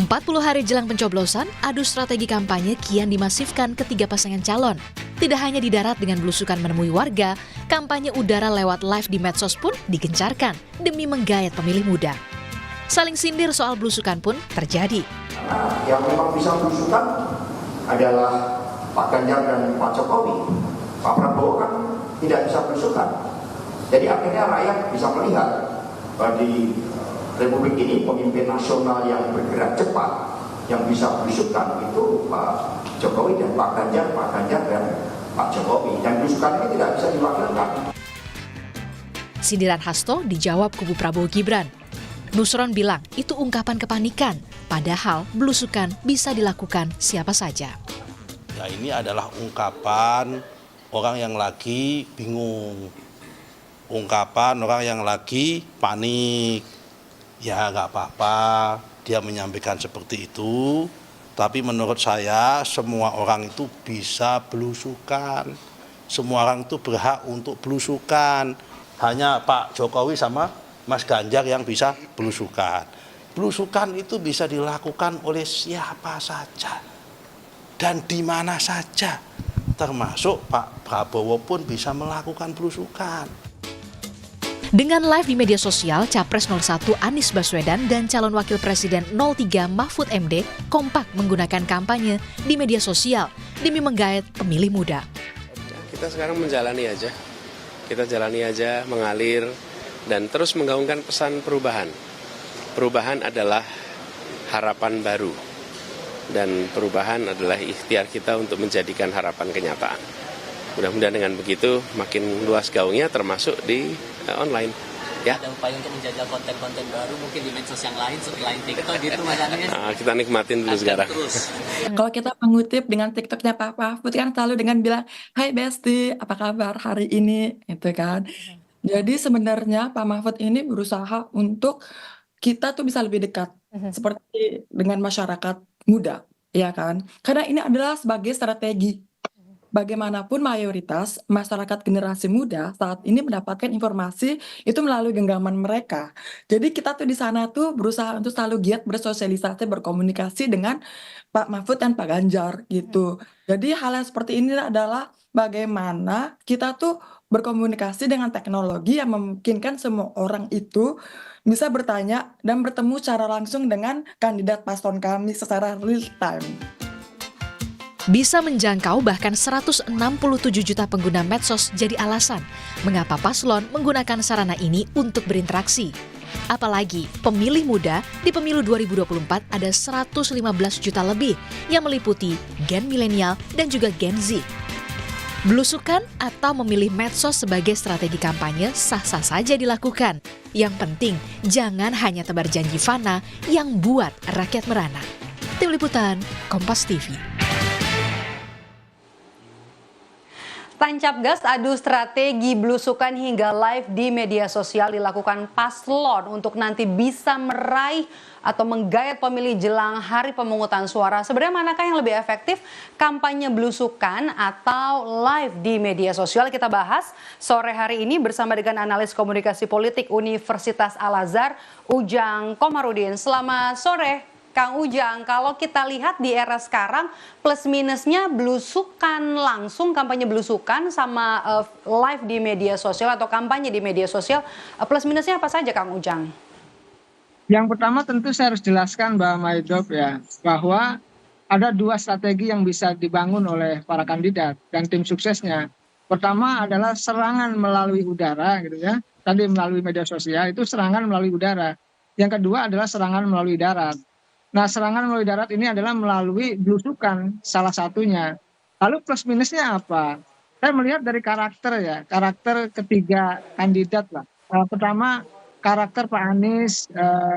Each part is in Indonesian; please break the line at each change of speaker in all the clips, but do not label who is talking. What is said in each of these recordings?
40 hari jelang pencoblosan, adu strategi kampanye kian dimasifkan ketiga pasangan calon. Tidak hanya di darat dengan belusukan menemui warga, kampanye udara lewat live di medsos pun digencarkan demi menggayat pemilih muda. Saling sindir soal belusukan pun terjadi.
Yang memang bisa belusukan adalah Pak Ganjar dan Pak Jokowi. Pak Prabowo kan tidak bisa belusukan. Jadi akhirnya rakyat bisa melihat bahwa di Republik ini pemimpin nasional yang bergerak cepat, yang bisa belusukan itu Pak Jokowi dan Pak Ganjar dan Pak Jokowi. Dan belusukan ini tidak bisa diwakilkan.
Sindiran Hasto dijawab kubu Prabowo Gibran. Nusron bilang itu ungkapan kepanikan, padahal belusukan bisa dilakukan siapa saja.
Ya, ini adalah ungkapan orang yang lagi bingung, ungkapan orang yang lagi panik. Ya nggak apa-apa, dia menyampaikan seperti itu, tapi menurut saya semua orang itu bisa belusukan, semua orang itu berhak untuk belusukan. Hanya Pak Jokowi sama Mas Ganjar yang bisa belusukan. Belusukan itu bisa dilakukan oleh siapa saja dan di mana saja, termasuk Pak Prabowo pun bisa melakukan belusukan.
Dengan live di media sosial, Capres 01 Anies Baswedan dan calon wakil presiden 03 Mahfud MD kompak menggunakan kampanye di media sosial demi menggayat pemilih muda.
Kita sekarang menjalani aja, mengalir dan terus menggaungkan pesan perubahan. Perubahan adalah harapan baru dan perubahan adalah ikhtiar kita untuk menjadikan harapan kenyataan. Mudah-mudahan dengan begitu makin luas gaungnya termasuk di online. Ya.
Ada upaya untuk menjajal konten-konten baru mungkin di medsos yang lain selain TikTok gitu Mas Anies.
Nah, kita nikmatin dulu sekarang.
Kalau kita mengutip dengan TikToknya Pak Mahfud kan selalu dengan bilang, "Hai Besti, apa kabar hari ini?" Itu kan. Jadi sebenarnya Pak Mahfud ini berusaha untuk kita tuh bisa lebih dekat seperti dengan masyarakat muda, ya kan? Karena ini adalah sebagai strategi. Bagaimanapun mayoritas masyarakat generasi muda saat ini mendapatkan informasi itu melalui genggaman mereka. Jadi kita tuh di sana tuh berusaha untuk selalu giat bersosialisasi, berkomunikasi dengan Pak Mahfud dan Pak Ganjar gitu. Jadi hal yang seperti ini adalah bagaimana kita tuh berkomunikasi dengan teknologi yang memungkinkan semua orang itu bisa bertanya dan bertemu secara langsung dengan kandidat paslon kami secara real time.
Bisa menjangkau bahkan 167 juta pengguna medsos jadi alasan mengapa paslon menggunakan sarana ini untuk berinteraksi. Apalagi pemilih muda di pemilu 2024 ada 115 juta lebih yang meliputi gen milenial dan juga gen Z. Belusukan atau memilih medsos sebagai strategi kampanye sah-sah saja dilakukan. Yang penting jangan hanya tebar janji fana yang buat rakyat merana. Tim Liputan, Kompas TV.
Tancap gas adu strategi belusukan hingga live di media sosial dilakukan paslon untuk nanti bisa meraih atau menggayat pemilih jelang hari pemungutan suara. Sebenarnya manakah yang lebih efektif, kampanye belusukan atau live di media sosial? Kita bahas sore hari ini bersama dengan analis komunikasi politik Universitas Al-Azhar, Ujang Komarudin. Selamat sore. Kang Ujang, kalau kita lihat di era sekarang plus minusnya belusukan langsung, kampanye belusukan sama live di media sosial atau kampanye di media sosial, plus minusnya apa saja Kang Ujang?
Yang pertama tentu saya harus jelaskan Mbak Maidop ya, bahwa ada dua strategi yang bisa dibangun oleh para kandidat dan tim suksesnya. Pertama adalah serangan melalui udara gitu ya, tadi melalui media sosial itu serangan melalui udara. Yang kedua adalah serangan melalui darat. Nah, serangan melalui darat ini adalah melalui belusukan salah satunya. Lalu plus minusnya apa? Saya melihat dari karakter ya, karakter ketiga kandidat lah. Pertama karakter Pak Anies,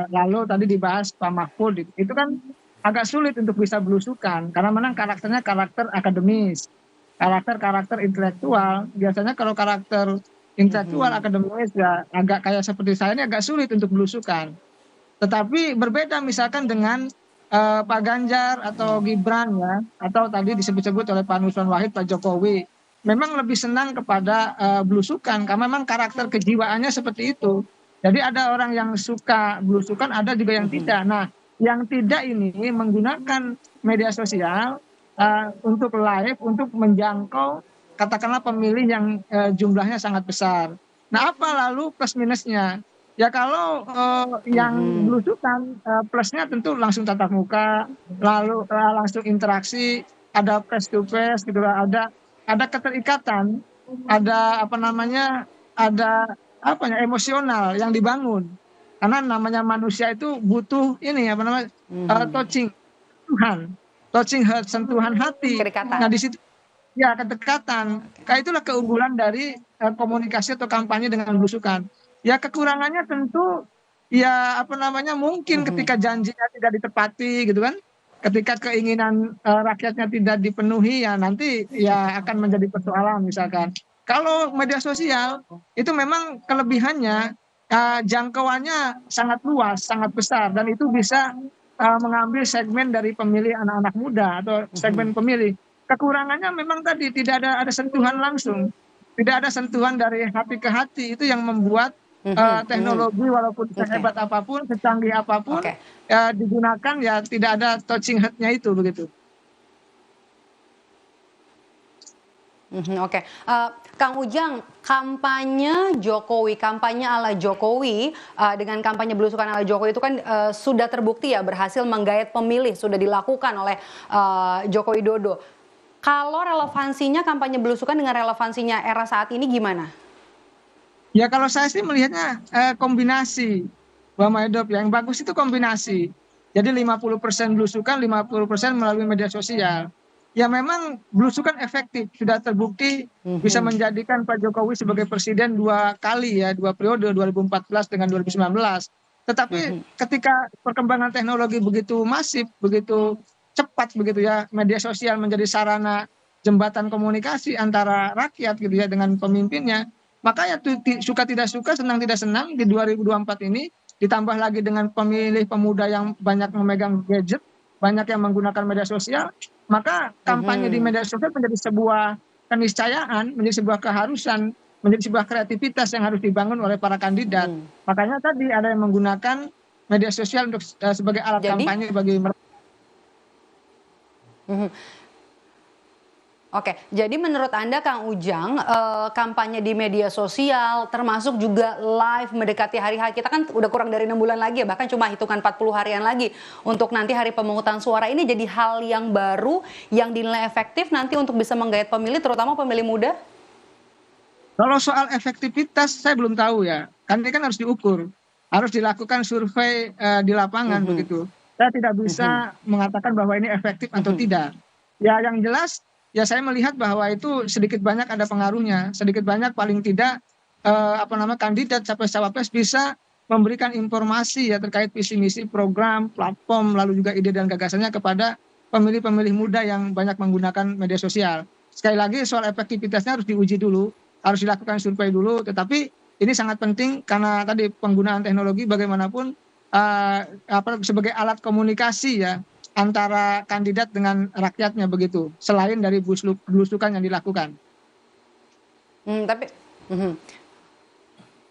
lalu tadi dibahas Pak Mahfud, itu kan agak sulit untuk bisa belusukan karena memang karakternya karakter akademis, karakter intelektual. Biasanya kalau karakter intelektual akademis ya agak kayak seperti saya ini agak sulit untuk belusukan. Tetapi berbeda misalkan dengan Pak Ganjar atau Gibran ya, atau tadi disebut-sebut oleh Pak Nusron Wahid, Pak Jokowi, memang lebih senang kepada belusukan karena memang karakter kejiwaannya seperti itu. Jadi ada orang yang suka belusukan, ada juga yang tidak. Nah, yang tidak ini menggunakan media sosial untuk live, untuk menjangkau katakanlah pemilih yang jumlahnya sangat besar. Nah, apa lalu plus minusnya? Ya kalau yang belusukan plusnya tentu langsung tatap muka, lalu langsung interaksi, ada face to face gitu, ada keterikatan, ada apa namanya, ada apa ya, emosional yang dibangun. Karena namanya manusia itu butuh ini apa namanya, touching Tuhan, touching heart, sentuhan hati.
Kedekatan.
Nah di situ ya kedekatan. Kayak itulah keunggulan dari komunikasi atau kampanye dengan belusukan. Ya kekurangannya tentu ya apa namanya, mungkin ketika janjinya tidak ditepati gitu kan. Ketika keinginan rakyatnya tidak dipenuhi, ya nanti ya akan menjadi persoalan misalkan. Kalau media sosial itu memang kelebihannya jangkauannya sangat luas, sangat besar, dan itu bisa mengambil segmen dari pemilih anak-anak muda atau segmen pemilih. Kekurangannya memang tadi tidak ada sentuhan langsung, tidak ada sentuhan dari hati ke hati. Itu yang membuat teknologi walaupun sehebat apapun, secanggih apapun digunakan, ya tidak ada touching heart-nya itu begitu.
Oke. Kang Ujang, kampanye Jokowi, kampanye ala Jokowi dengan kampanye belusukan ala Jokowi itu kan sudah terbukti ya berhasil menggait pemilih, sudah dilakukan oleh Joko Widodo. Kalau relevansinya kampanye belusukan dengan relevansinya era saat ini gimana?
Ya kalau saya sih melihatnya kombinasi, Mbak Maidop. Yang bagus itu kombinasi. Jadi 50% belusukan, 50% melalui media sosial. Ya memang belusukan efektif, sudah terbukti bisa menjadikan Pak Jokowi sebagai presiden 2 kali ya, 2 periode, 2014 dengan 2019. Tetapi ketika perkembangan teknologi begitu masif, begitu cepat begitu ya, media sosial menjadi sarana jembatan komunikasi antara rakyat gitu ya dengan pemimpinnya. Makanya suka tidak suka, senang tidak senang di 2024 ini, ditambah lagi dengan pemilih pemuda yang banyak memegang gadget, banyak yang menggunakan media sosial, maka kampanye di media sosial menjadi sebuah keniscayaan, menjadi sebuah keharusan, menjadi sebuah kreativitas yang harus dibangun oleh para kandidat. Makanya tadi ada yang menggunakan media sosial untuk sebagai alat kampanye bagi mereka.
Oke, jadi menurut Anda Kang Ujang, kampanye di media sosial termasuk juga live mendekati hari H, kita kan udah kurang dari 6 bulan lagi ya, bahkan cuma hitungan 40 harian lagi untuk nanti hari pemungutan suara, ini jadi hal yang baru yang dinilai efektif nanti untuk bisa menggait pemilih, terutama pemilih muda?
Kalau soal efektivitas saya belum tahu ya, kan ini kan harus diukur, harus dilakukan survei di lapangan begitu. Saya tidak bisa mengatakan bahwa ini efektif atau tidak. Ya yang jelas, ya saya melihat bahwa itu sedikit banyak ada pengaruhnya, sedikit banyak paling tidak kandidat capres-cawapres bisa memberikan informasi ya terkait visi misi program, platform, lalu juga ide dan gagasannya kepada pemilih-pemilih muda yang banyak menggunakan media sosial. Sekali lagi soal efektivitasnya harus diuji dulu, harus dilakukan survei dulu, tetapi ini sangat penting karena tadi penggunaan teknologi bagaimanapun sebagai alat komunikasi ya antara kandidat dengan rakyatnya begitu, selain dari belusukan yang dilakukan.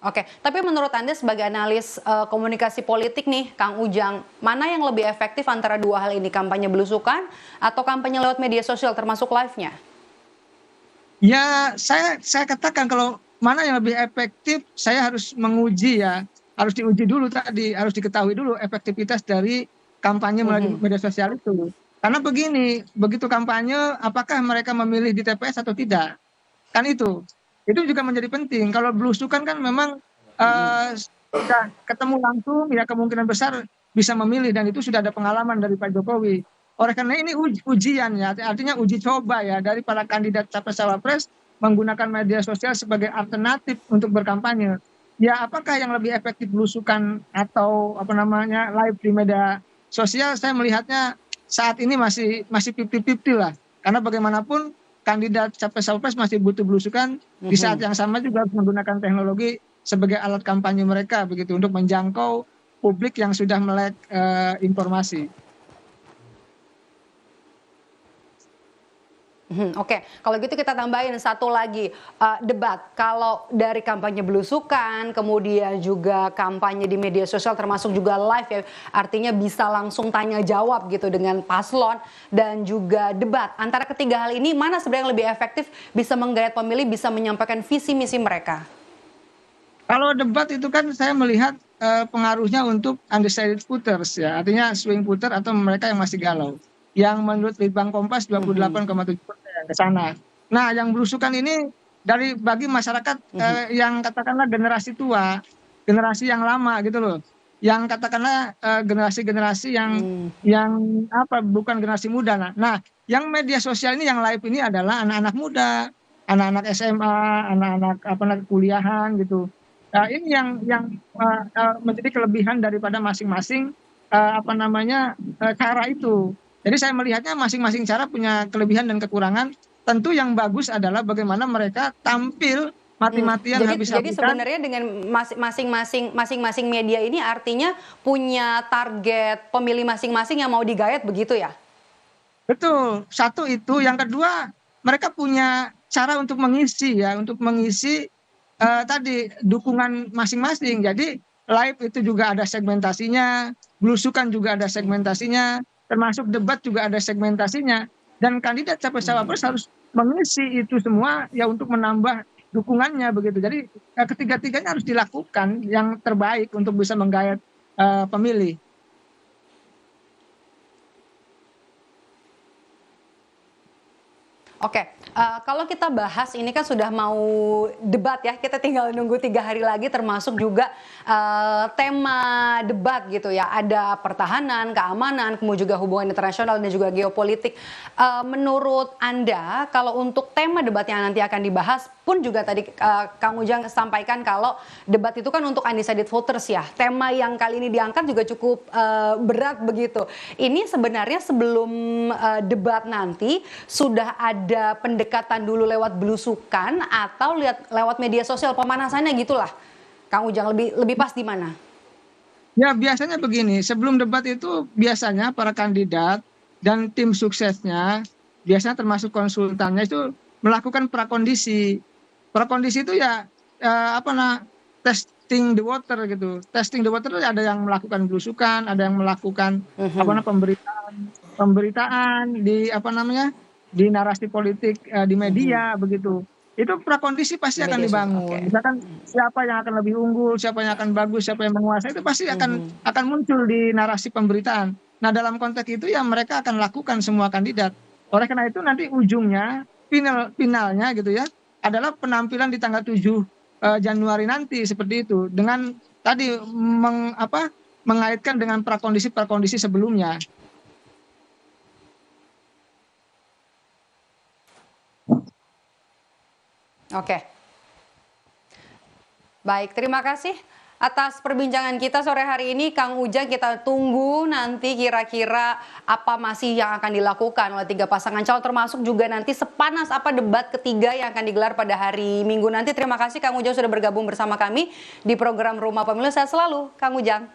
Tapi menurut Anda sebagai analis komunikasi politik nih, Kang Ujang, mana yang lebih efektif antara dua hal ini, kampanye belusukan atau kampanye lewat media sosial termasuk live-nya?
Ya, saya katakan kalau mana yang lebih efektif, saya harus menguji ya, harus diuji dulu tadi, harus diketahui dulu efektivitas dari kampanye melalui media sosial itu. Karena begini, begitu kampanye, apakah mereka memilih di TPS atau tidak? Kan itu juga menjadi penting. Kalau belusukan kan memang sudah ketemu langsung, ya kemungkinan besar bisa memilih, dan itu sudah ada pengalaman dari Pak Jokowi. Oleh karena ini ujian ya, artinya uji coba ya dari para kandidat capres-cawapres menggunakan media sosial sebagai alternatif untuk berkampanye. Ya apakah yang lebih efektif belusukan atau live di media sosial? Saya melihatnya saat ini masih 50-50 lah. Karena bagaimanapun kandidat capres-cawapres masih butuh belusukan, di saat yang sama juga harus menggunakan teknologi sebagai alat kampanye mereka begitu untuk menjangkau publik yang sudah melek informasi.
Oke, kalau gitu kita tambahin satu lagi, debat. Kalau dari kampanye belusukan, kemudian juga kampanye di media sosial termasuk juga live ya, artinya bisa langsung tanya jawab gitu dengan paslon dan juga debat. Antara ketiga hal ini mana sebenarnya yang lebih efektif bisa menggayat pemilih, bisa menyampaikan visi misi mereka?
Kalau debat itu kan saya melihat pengaruhnya untuk undecided voters ya, artinya swing voter atau mereka yang masih galau. Yang menurut Litbang Kompas 28,7% ke sana. Nah, yang belusukan ini bagi masyarakat yang katakanlah generasi tua, generasi yang lama gitu loh. Yang katakanlah generasi-generasi yang bukan generasi muda. Nah, yang media sosial ini yang live ini adalah anak-anak muda, anak-anak SMA, anak-anak kuliahan gitu. Nah, ini yang menjadi kelebihan daripada masing-masing cara itu. Jadi saya melihatnya masing-masing cara punya kelebihan dan kekurangan. Tentu yang bagus adalah bagaimana mereka tampil mati-matian
Jadi sebenarnya dengan masing-masing media ini artinya punya target pemilih masing-masing yang mau digayat begitu ya?
Betul. Satu itu, yang kedua mereka punya cara untuk mengisi tadi dukungan masing-masing. Jadi live itu juga ada segmentasinya, belusukan juga ada segmentasinya, termasuk debat juga ada segmentasinya, dan kandidat capres-cawapres harus mengisi itu semua ya untuk menambah dukungannya begitu. Jadi ketiga-tiganya harus dilakukan yang terbaik untuk bisa menggayat pemilih.
Oke, kalau kita bahas ini kan sudah mau debat ya, kita tinggal nunggu 3 hari lagi termasuk juga tema debat gitu ya. Ada pertahanan, keamanan, kemudian juga hubungan internasional dan juga geopolitik. Menurut Anda, kalau untuk tema debat yang nanti akan dibahas pun juga tadi Kang Ujang sampaikan kalau debat itu kan untuk undecided voters ya. Tema yang kali ini diangkat juga cukup berat begitu. Ini sebenarnya sebelum debat nanti sudah ada pendekatan dulu lewat belusukan atau lewat media sosial, pemanasannya gitulah. Kang Ujang lebih pas di mana?
Ya biasanya begini, sebelum debat itu biasanya para kandidat dan tim suksesnya, biasanya termasuk konsultannya itu melakukan prakondisi. Prakondisi itu ya testing the water gitu. Testing the water itu ada yang melakukan belusukan, ada yang melakukan pemberitaan di narasi politik di media begitu. Itu prakondisi pasti akan dibangun. Misalkan siapa yang akan lebih unggul, siapa yang akan bagus, siapa yang menguasai, itu pasti akan muncul di narasi pemberitaan. Nah, dalam konteks itu ya mereka akan lakukan semua kandidat. Oleh karena itu nanti ujungnya finalnya gitu ya adalah penampilan di tanggal 7 Januari nanti seperti itu, dengan tadi mengaitkan dengan prakondisi sebelumnya.
Oke. Baik, terima kasih atas perbincangan kita sore hari ini, Kang Ujang. Kita tunggu nanti kira-kira apa masih yang akan dilakukan oleh 3 pasangan calon, termasuk juga nanti sepanas apa debat ketiga yang akan digelar pada hari Minggu nanti. Terima kasih Kang Ujang sudah bergabung bersama kami di program Rumah Pemilu. Sehat selalu, Kang Ujang.